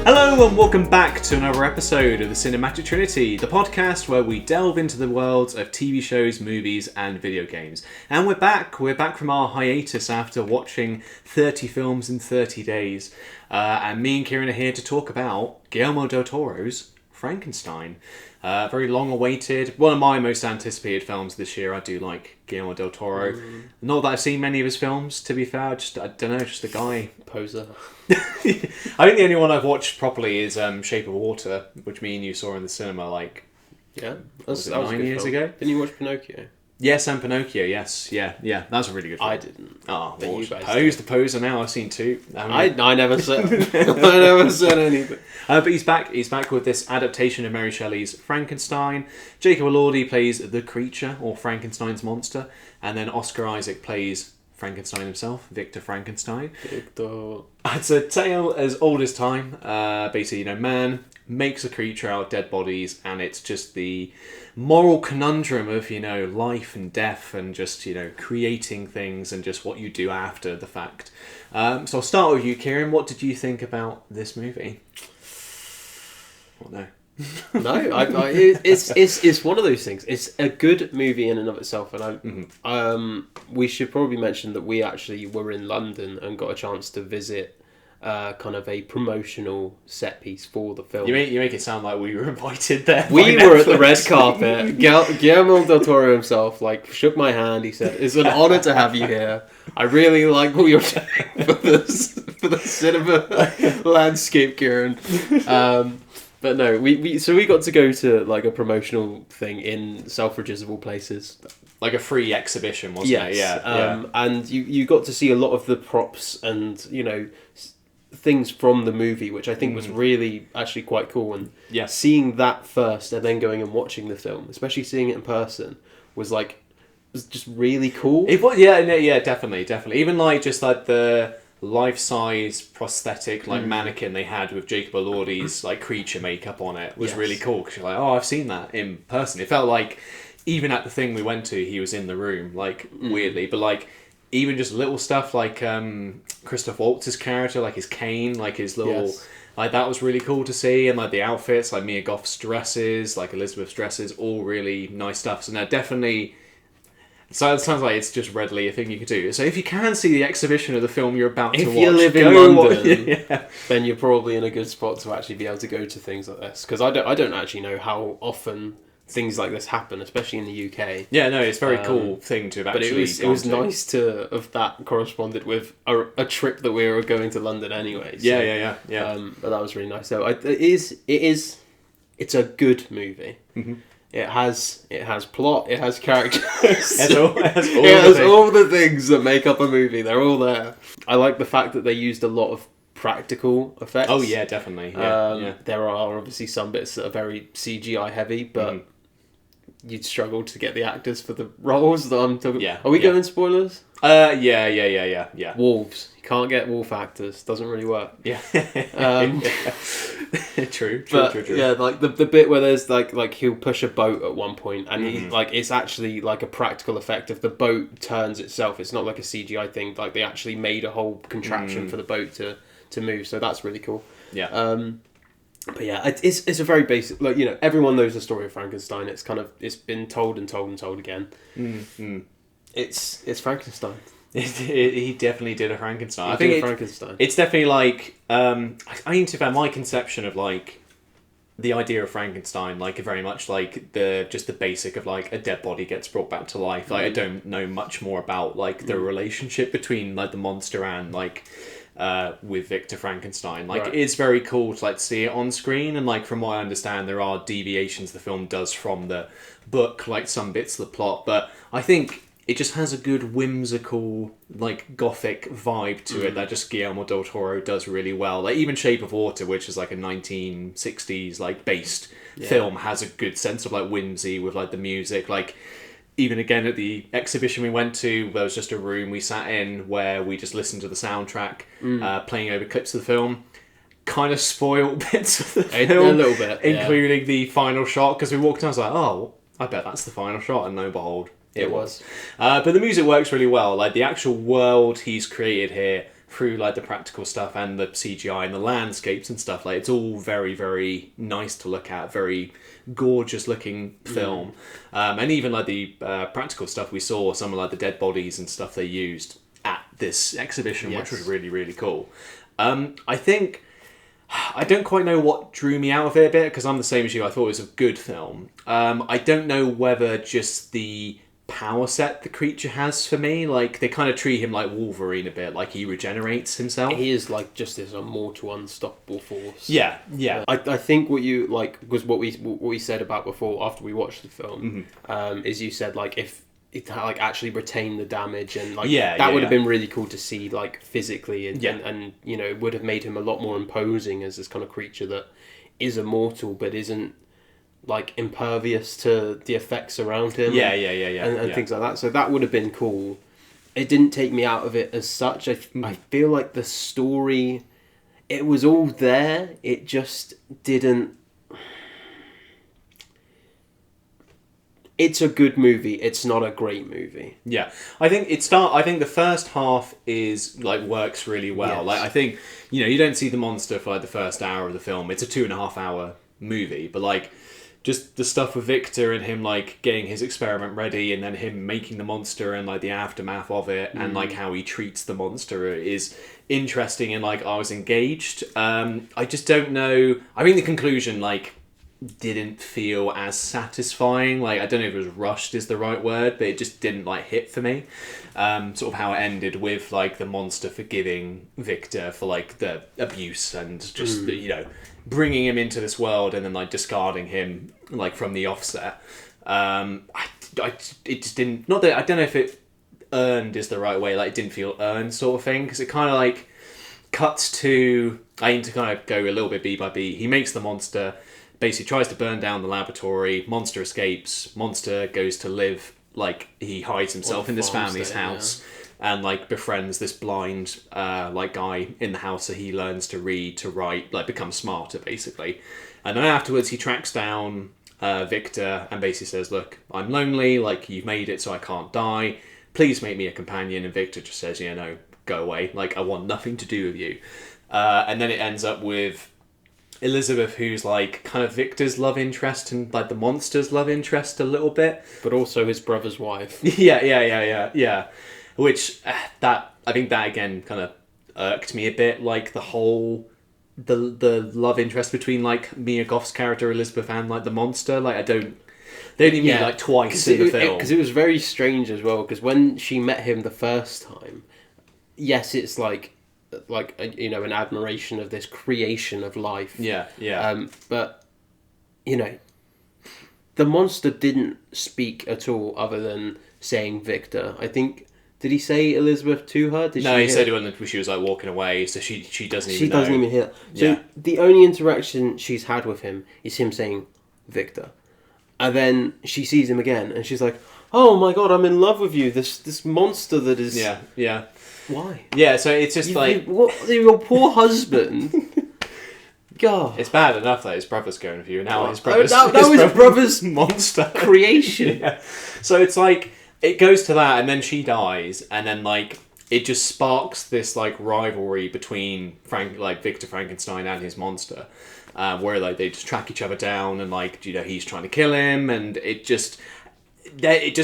Hello and welcome back to another episode of the Cinematic Trinity, the podcast where we delve into the worlds of TV shows, movies and video games. And we're back from our hiatus after watching 30 films in 30 days. And me and Kieran are here to talk about Guillermo del Toro's Frankenstein. Very long awaited, one of my most anticipated films this year. I do like Guillermo del Toro. Not that I've seen many of his films, to be fair, I don't know, just a guy. Poser. I think the only one I've watched properly is Shape of Water, which me and you saw in the cinema that was 9 years ago. Didn't you watch Pinocchio? Yes, and Pinocchio, yes. Yeah, that was a really good film. I didn't. Oh, But well, you guys Pose, the Poser now, I've seen two. I never said I never said anything. But he's back with this adaptation of Mary Shelley's Frankenstein. Jacob Elordi plays the creature, or Frankenstein's monster, and then Oscar Isaac plays Frankenstein himself, Victor Frankenstein. Victor. It's a tale as old as time. Basically, man makes a creature out of dead bodies, and it's just the moral conundrum of, life and death and just, creating things and just what you do after the fact. So I'll start with you, Kieran. What did you think about this movie? Well, no. No, it's one of those things. It's a good movie in and of itself, and we should probably mention that we actually were in London and got a chance to visit kind of a promotional set piece for the film. You make it sound like we were invited there. We were at the red carpet. Guillermo del Toro himself shook my hand. He said, "It's an honour to have you here. I really like what you're doing for the cinema landscape, Kieran." But no, we got to go to a promotional thing in Selfridges of all places, like a free exhibition, wasn't it? Yeah. And you got to see a lot of the props and things from the movie, which I think was really actually quite cool. And seeing that first and then going and watching the film, especially seeing it in person, was just really cool. It was, yeah, definitely. Even just the life-size prosthetic mannequin they had with Jacob Elordi's creature makeup on it was really cool, because you're I've seen that in person. It felt like even at the thing we went to, he was in the room, weirdly, but even just little stuff Christoph Waltz's character, his cane, his little that was really cool to see, and the outfits, Mia Goth's dresses, Elizabeth's dresses, all really nice stuff. So now definitely. So it sounds like it's just readily a thing you could do. So if you can see the exhibition of the film you're about to watch... If you live in London, then you're probably in a good spot to actually be able to go to things like this. Because I don't actually know how often things like this happen, especially in the UK. Yeah, no, it's a very cool thing to have actually But it was nice to have that corresponded with a trip that we were going to London anyway. So, yeah. But that was really nice. So it's a good movie. Mm-hmm. It has plot. It has characters. It has all the things that make up a movie. They're all there. I like the fact that they used a lot of practical effects. Oh yeah, definitely. Yeah. There are obviously some bits that are very CGI heavy, but you'd struggle to get the actors for the roles that I'm talking. Yeah. Are we going spoilers? Yeah. Wolves. You can't get wolf actors. Doesn't really work. Yeah. True. Yeah, the bit where there's he'll push a boat at one point, and he it's actually a practical effect if the boat turns itself. It's not like a CGI thing. They actually made a whole contraption for the boat to move. So that's really cool. Yeah. But yeah, it's a very basic. Everyone knows the story of Frankenstein. It's been told and told and told again. It's Frankenstein. He definitely did a Frankenstein. I think Frankenstein. It's definitely I need to find my conception of the idea of Frankenstein, very much the basic of a dead body gets brought back to life. I don't know much more about the relationship between the monster and with Victor Frankenstein. It's very cool to see it on screen, and from what I understand, there are deviations the film does from the book, some bits of the plot, but I think it just has a good whimsical, gothic vibe to it that just Guillermo del Toro does really well. Even Shape of Water, which is a 1960s based film, has a good sense of whimsy with the music. Even again at the exhibition we went to, there was just a room we sat in where we just listened to the soundtrack, playing over clips of the film. Kind of spoiled bits of the film, a little bit, including the final shot, because we walked in, I was oh, I bet that's the final shot, and lo and behold, it was. But the music works really well. The actual world he's created here through like the practical stuff and the CGI and the landscapes and stuff. Like it's all very, very nice to look at, very gorgeous looking film. And even like the practical stuff we saw, some of like the dead bodies and stuff they used at this exhibition, which was really, really cool. I think I don't quite know what drew me out of it a bit, because I'm the same as you. I thought it was a good film. I don't know whether just the power set the creature has for me, like they kind of treat him like Wolverine a bit, like he regenerates himself. He is like just this immortal, unstoppable force. Yeah. I think what you like was what we said about before after we watched the film. Is you said like if it like actually retained the damage and like that would have been really cool to see like physically and you know, it would have made him a lot more imposing as this kind of creature that is immortal but isn't like impervious to the effects around him and things like that. So that would have been cool. It didn't take me out of it as such. I feel like the story, it was all there, it just didn't. It's a good movie. It's not a great movie. Yeah, I think the first half is like works really well. Yes. Like I think, you know, you don't see the monster for like the first hour of the film. It's a 2.5 hour movie, but like just the stuff with Victor and him like getting his experiment ready, and then him making the monster and like the aftermath of it, and like how he treats the monster is interesting, and like I was engaged. I just don't know. I think the conclusion like didn't feel as satisfying. Like I don't know if it was rushed is the right word, but it just didn't like hit for me. Sort of how it ended with like the monster forgiving Victor for like the abuse and just you know, bringing him into this world and then like discarding him like from the offset. It just didn't. Not that I don't know if it earned is the right way. Like it didn't feel earned sort of thing, because it kind of like cuts to. I need to kind of go a little bit beat by beat. He makes the monster. Basically tries to burn down the laboratory. Monster escapes. Monster goes to live, like he hides himself in this family's house and like befriends this blind like guy in the house, so he learns to read, to write, like becomes smarter basically. And then afterwards he tracks down Victor and basically says, look, I'm lonely, like you've made it so I can't die, please make me a companion. And Victor just says, yeah, no, go away, like I want nothing to do with you. And then it ends up with Elizabeth, who's like kind of Victor's love interest and like the monster's love interest a little bit, but also his brother's wife. yeah. Which that I think that again kind of irked me a bit, like the whole the love interest between like Mia Goth's character Elizabeth and like the monster. Like they only meet like twice in the film, because it was very strange as well. Because when she met him the first time, yes, it's like you know, an admiration of this creation of life. But you know, the monster didn't speak at all, other than saying Victor. I think, did he say Elizabeth to her? No, he said it when she was like walking away, so she doesn't even know. She doesn't even hear. So the only interaction she's had with him is him saying Victor, and then she sees him again, and she's like, "Oh my god, I'm in love with you." This monster that is Why? Yeah, so it's just your poor husband. God, it's bad enough that his brother's going with you, and now his brother's monster creation. So it's like it goes to that, and then she dies, and then like it just sparks this like rivalry between Victor Frankenstein and his monster, where like they just track each other down, and like, you know, he's trying to kill him, and it just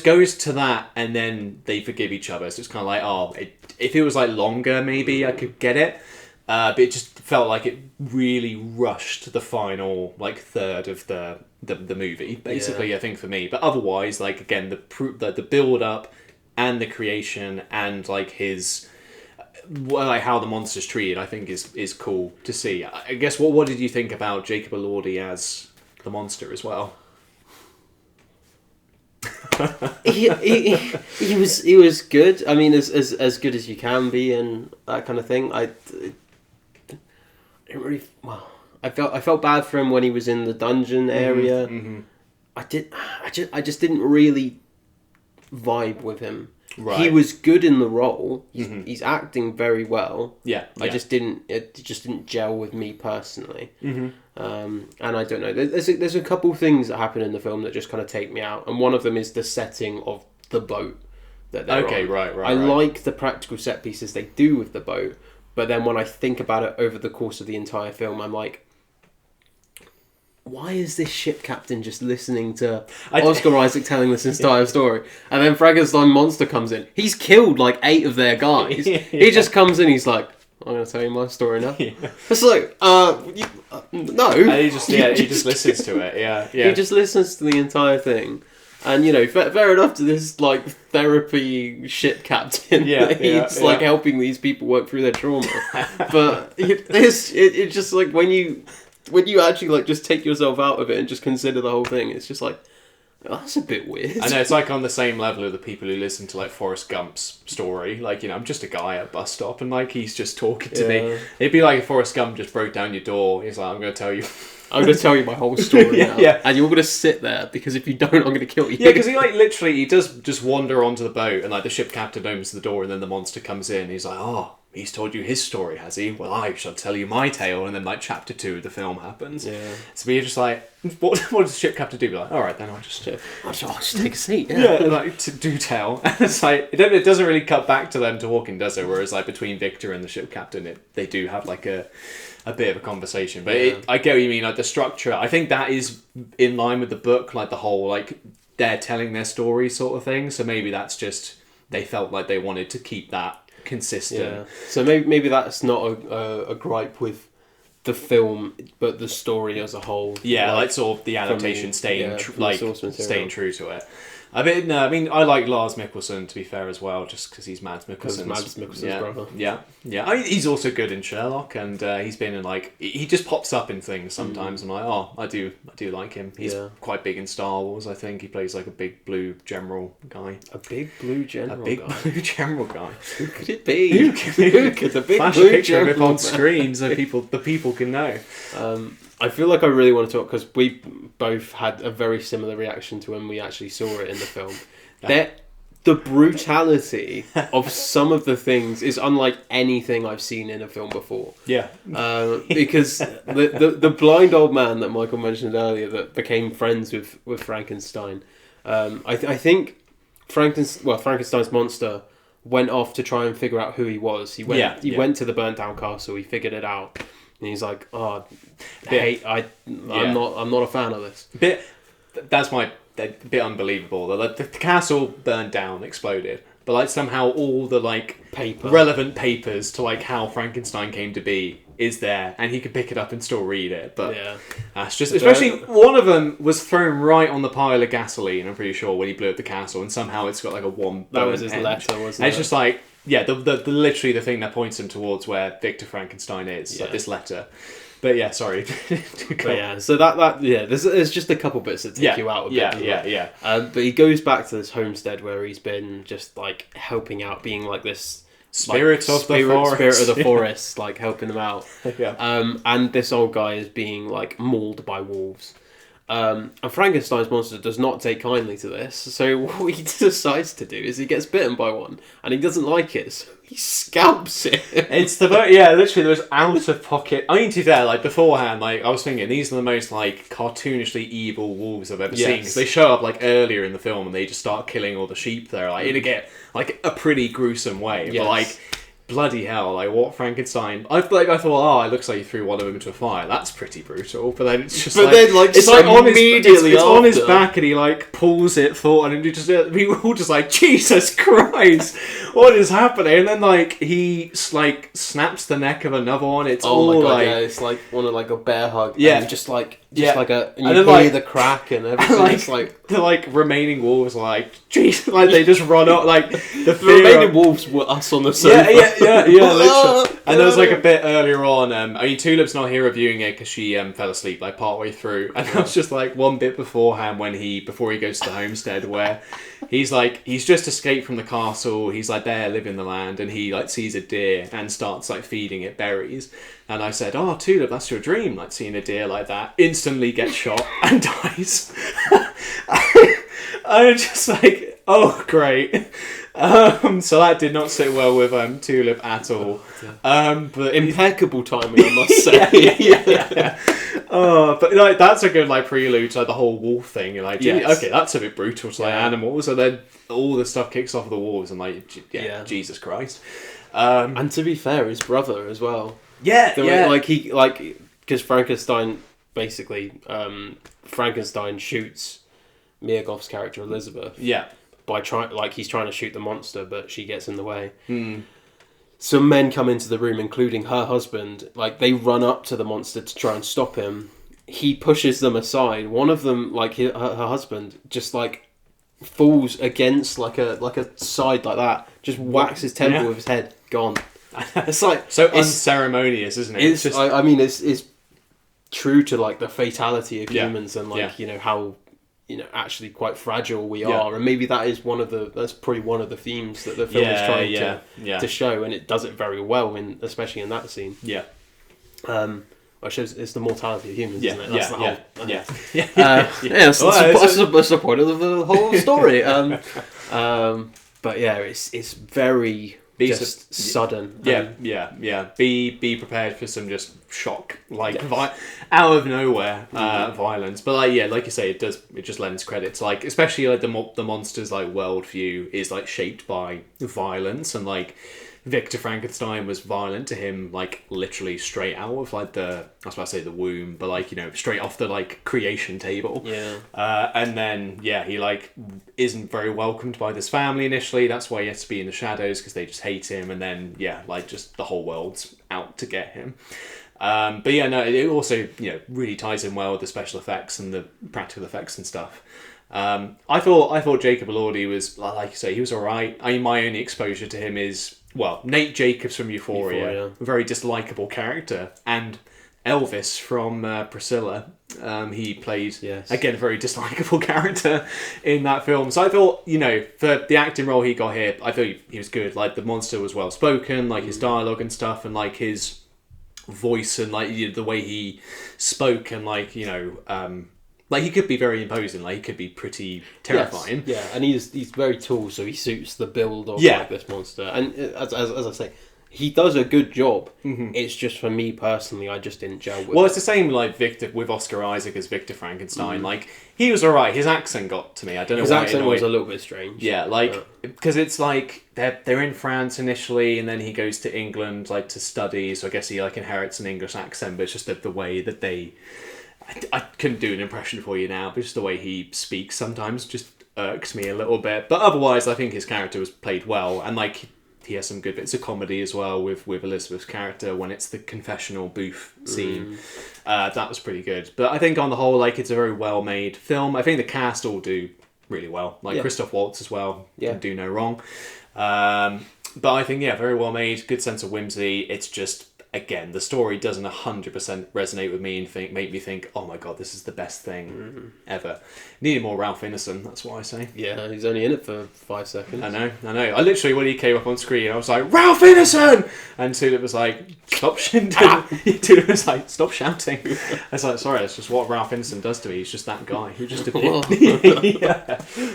goes to that, and then they forgive each other. So it's kind of like, if it was like longer, maybe I could get it, but it just felt like it really rushed the final like third of the movie, basically. I think for me, but otherwise, like again, the build up and the creation and like his like how the monster's treated, I think is cool to see. I guess what did you think about Jacob Elordi as the monster as well? he was good. I mean, as good as you can be, and that kind of thing. I felt bad for him when he was in the dungeon area. I just didn't really vibe with him. Right. He was good in the role. He's acting very well. It just didn't gel with me personally. And I don't know. There's a couple things that happen in the film that just kind of take me out, and one of them is the setting of the boat. that they're Okay, on. right. I like the practical set pieces they do with the boat, but then when I think about it over the course of the entire film, I'm like, why is this ship captain just listening to Oscar Isaac telling this entire story? And then Frankenstein monster comes in. He's killed like 8 of their guys. He just comes in, he's like, I'm going to tell you my story now. It's like, no. And he just listens to it, yeah. He just listens to the entire thing. And, you know, fair enough to this, like, therapy ship captain. He's, like, helping these people work through their trauma. But it's just, like, when you actually, like, just take yourself out of it and just consider the whole thing, it's just like, oh, that's a bit weird. I know, it's like on the same level of the people who listen to, like, Forrest Gump's story. Like, you know, I'm just a guy at a bus stop, and, like, he's just talking to me. It'd be like if Forrest Gump just broke down your door. He's like, I'm going to tell you... I'm going to tell you my whole story now. And you're going to sit there, because if you don't, I'm going to kill you. Yeah, because he, like, literally, he does just wander onto the boat, and, like, the ship captain opens the door, and then the monster comes in. He's like, oh, he's told you his story, has he? Well, I shall tell you my tale. And then, like, chapter 2 of the film happens. Yeah. So you're just like, what does the ship captain do? Be like, all right, then I'll just take a seat. Like, to do tell. And it's like, it doesn't really cut back to them talking, does it? Whereas, like, between Victor and the ship captain, they do have, like, a bit of a conversation. But I get what you mean, like, the structure, I think that is in line with the book, like, the whole, like, they're telling their story sort of thing. So maybe that's just, they felt like they wanted to keep that consistent. Yeah. So maybe that's not a gripe with the film, but the story as a whole. Yeah, like sort of the adaptation staying true to it. I mean, I like Lars Mikkelsen, to be fair, as well, just because he's Mads Mikkelsen's brother. Yeah. He's also good in Sherlock, and he's been in, like, he just pops up in things sometimes. I'm like, oh, I do like him. He's quite big in Star Wars, I think. He plays, like, a big blue general guy. A big blue general guy? Who could it be? Who could the big Flash blue a picture of general it on screen so the people can know. I feel like I really want to talk, because we both had a very similar reaction to when we actually saw it in the film. The brutality of some of the things is unlike anything I've seen in a film before. Yeah. Because the blind old man that Michael mentioned earlier that became friends with Frankenstein, I think Frankenstein's monster went off to try and figure out who he was. He went to the burnt down castle. He figured it out. And he's like, I'm not a fan of this. That's a bit unbelievable. The castle burned down, exploded, but, like, somehow all the, like, relevant papers to, like, how Frankenstein came to be is there, and he could pick it up and still read it. But that's just, especially one of them was thrown right on the pile of gasoline, I'm pretty sure, when he blew up the castle, and somehow it's got, like, a one. That was his letter, wasn't it? It's just like, yeah, the literally the thing that points him towards where Victor Frankenstein is, like this letter. But yeah, sorry. So there's just a couple bits that take you out a bit. Yeah. But he goes back to this homestead where he's been just, like, helping out, being like this spirit of the forest, like, helping them out. Yeah. And this old guy is being, like, mauled by wolves. And Frankenstein's monster does not take kindly to this, so what he decides to do is he gets bitten by one, and he doesn't like it, so he scalps it. It's literally the most out of pocket. I mean, to be fair, like, beforehand, like, I was thinking these are the most, like, cartoonishly evil wolves I've ever seen, because they show up, like, earlier in the film and they just start killing all the sheep there, like, in a pretty gruesome way. But, like, bloody hell, like, what Frankenstein... I thought, it looks like you threw one of them into a fire. That's pretty brutal. But then it's just it's like on his back, and he, like, pulls it, and we were all just like, Jesus Christ, what is happening? And then, like, he, like, snaps the neck of another one. It's it's like one of, like, a bear hug. Yeah. And just like and you hear, like, the crack and everything. Like, it's like the, like, remaining wolves are like, jeez, like, they just run up, like, the remaining wolves were us on the sofa. Yeah, literally. And there was, like, a bit earlier on, Tulip's not here reviewing it because she fell asleep, like, partway through, and there was just, like, one bit beforehand before he goes to the homestead where he's just escaped from the castle, he's, like, there living the land, and he, like, sees a deer and starts, like, feeding it berries. And I said, oh, Tulip, that's your dream, like, seeing a deer like that. Instantly gets shot and dies. I'm just like, oh, great. So that did not sit well with Tulip at all. But impeccable timing, I must say. Oh, but like that's a good like prelude to like, the whole wolf thing. You're like, Yes. okay, that's a bit brutal to like animals, and then all the stuff kicks off the wolves, and like, Jesus Christ. And to be fair, his brother as well. Yeah, Because Frankenstein basically, Frankenstein shoots Mia Goth's character Elizabeth. Yeah. By he's trying to shoot the monster, but she gets in the way. Some men come into the room, including her husband. Like, they run up to the monster to try and stop him. He pushes them aside. One of them, like her husband, just like falls against like a side like that. Just whacks his temple with his head. Gone. It's like so unceremonious, isn't it? It's just, I mean, it's true to like the fatality of humans and like you know how actually quite fragile we are, and maybe that's probably one of the themes that the film is trying to show, and it does it very well especially in that scene. It shows it's the mortality of humans, isn't it? That's the whole, that's the point of the whole story. But yeah, it's very sudden. Be prepared for some just shock, like out of nowhere violence. But like you say, it just lends credit to like, especially like the monster's like worldview is like shaped by violence, and like Victor Frankenstein was violent to him, like literally straight out of like I was about to say the womb, but like straight off the like creation table. And then he like isn't very welcomed by this family initially. That's why he has to be in the shadows because they just hate him. And then like just the whole world's out to get him. But it also really ties in well with the special effects and the practical effects and stuff. I thought Jacob Elordi was, like you say, he was alright. I mean, my only exposure to him is Nate Jacobs from Euphoria. A very dislikable character, and Elvis from Priscilla. He played again a very dislikable character in that film. So I thought, for the acting role he got here, I thought he was good. Like the monster was well spoken, like his dialogue and stuff, and like his voice and like the way he spoke, and like like he could be very imposing, like he could be pretty terrifying. And he's very tall, so he suits the build of like this monster. And as I say, he does a good job. It's just for me personally, I just didn't gel with it. Well, it's the same like Victor with Oscar Isaac as Victor Frankenstein. Like he was alright. His accent got to me. I don't know why. His accent was a little bit strange. Because it's like they're in France initially, and then he goes to England like to study. So I guess he like inherits an English accent, but it's just the way that they. I couldn't do an impression for you now, but just the way he speaks sometimes just irks me a little bit. But otherwise, I think his character was played well, and like he has some good bits of comedy as well with Elizabeth's character when it's the confessional booth scene. That was pretty good. But I think on the whole, like it's a very well made film. I think the cast all do really well. Like Christoph Waltz as well, can do no wrong. But I think very well made, good sense of whimsy. It's just. Again, the story doesn't 100% resonate with me and make me think, oh my god, this is the best thing ever. Needed more Ralph Ineson, that's what I say. Yeah, he's only in it for 5 seconds. I know. I literally, when he came up on screen, I was like, Ralph Ineson! And Tulip was like, stop shouting. Tulip was like, stop shouting. I was like, sorry, that's just what Ralph Ineson does to me. He's just that guy who just appeared.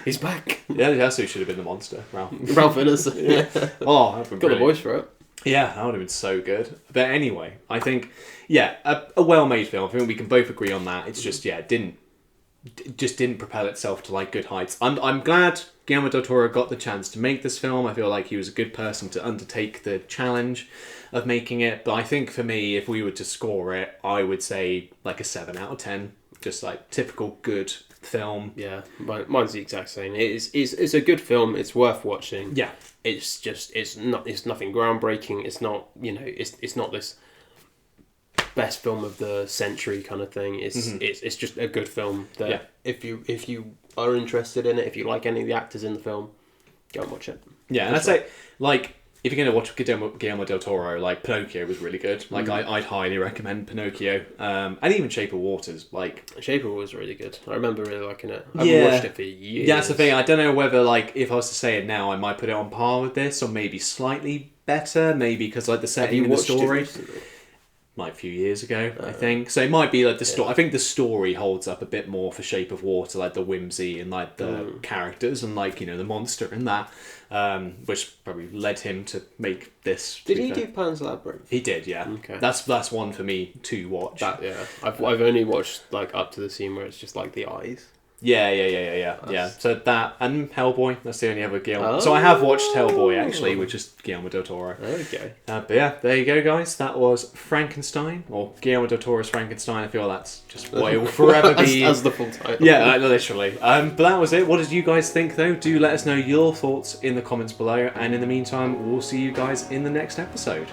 He's back. Yeah, that's who should have been the monster, Ralph. Ralph Ineson. Oh, that'd been got a voice for it. Yeah, that would have been so good. But anyway, I think, a well-made film. I think we can both agree on that. It's just, didn't propel itself to like good heights. I'm glad Guillermo del Toro got the chance to make this film. I feel like he was a good person to undertake the challenge of making it. But I think for me, if we were to score it, I would say like a 7 out of 10. Just like typical good film. Yeah, mine's the exact same. It's a good film. It's worth watching. Yeah. It's nothing groundbreaking. It's not it's not this best film of the century kind of thing. It's just a good film that if you are interested in it, if you like any of the actors in the film, go and watch it. Yeah, and I'd say like if you're going to watch Guillermo del Toro, like Pinocchio was really good. Like I'd highly recommend Pinocchio, and even Shape of Water's. Like Shape of Water was really good. I remember really liking it. I haven't watched it for years. Yeah, that's the thing. I don't know whether like if I was to say it now, I might put it on par with this, or maybe slightly better. Maybe because like the setting and the story. like a few years ago, I think. So it might be like the story. I think the story holds up a bit more for Shape of Water, like the whimsy and like the characters and like the monster and that, which probably led him to make this. Did he do Pan's Labyrinth? He did, yeah. Okay. That's one for me to watch. I've only watched like up to the scene where it's just like the eyes. Yeah. So that and Hellboy. That's the only other Guillermo. So I have watched Hellboy actually, which is Guillermo del Toro. Okay. But yeah, there you go, guys. That was Frankenstein, or Guillermo del Toro's Frankenstein. I feel that's just what it will forever be. as the full title. Yeah, literally. But that was it. What did you guys think, though? Do let us know your thoughts in the comments below. And in the meantime, we'll see you guys in the next episode.